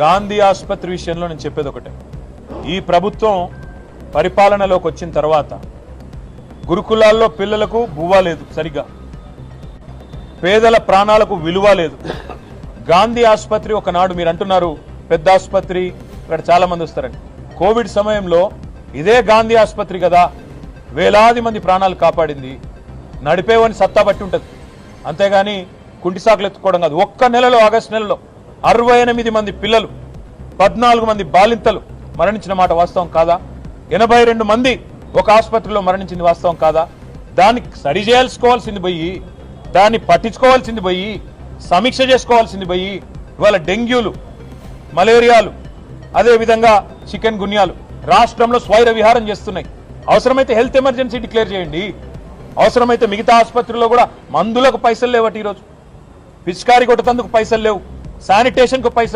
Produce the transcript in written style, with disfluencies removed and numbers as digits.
గాంధీ ఆసుపత్రి విషయంలో నేను చెప్పేది ఒకటే, ఈ ప్రభుత్వం పరిపాలనలోకి వచ్చిన తర్వాత గురుకులాల్లో పిల్లలకు బువ్వ లేదు, సరిగా పేదల ప్రాణాలకు విలువ లేదు. గాంధీ ఆసుపత్రి ఒకనాడు మీరు అంటున్నారు పెద్ద ఆసుపత్రి, ఇక్కడ చాలా మంది వస్తారని. కోవిడ్ సమయంలో ఇదే గాంధీ ఆసుపత్రి కదా వేలాది మంది ప్రాణాలు కాపాడింది. నడిపేవని సత్తా బట్టి ఉంటుంది, అంతేగాని కుంటి సాకులు ఎత్తుకోవడం కాదు. ఒక్క నెలలో, ఆగస్టు నెలలో 68 మంది పిల్లలు, 14 మంది బాలింతలు మరణించిన మాట వాస్తవం కాదా? 82 మంది ఒక ఆసుపత్రిలో మరణించింది వాస్తవం కాదా? దాన్ని సరి చేసుకోవాల్సింది పోయి, దాన్ని పట్టించుకోవాల్సింది పోయి, సమీక్ష చేసుకోవాల్సింది పోయి ఇవాళ డెంగ్యూలు, మలేరియాలు, అదేవిధంగా చికెన్ గున్యాలు రాష్ట్రంలో స్వైర విహారం చేస్తున్నాయి. అవసరమైతే హెల్త్ ఎమర్జెన్సీ డిక్లేర్ చేయండి. అవసరమైతే మిగతా ఆసుపత్రుల్లో కూడా మందులకు పైసలు లేవట, ఈరోజు పిచికారి కొట్టేందుకు పైసలు లేవు, శానిటేషన్కు పైసలు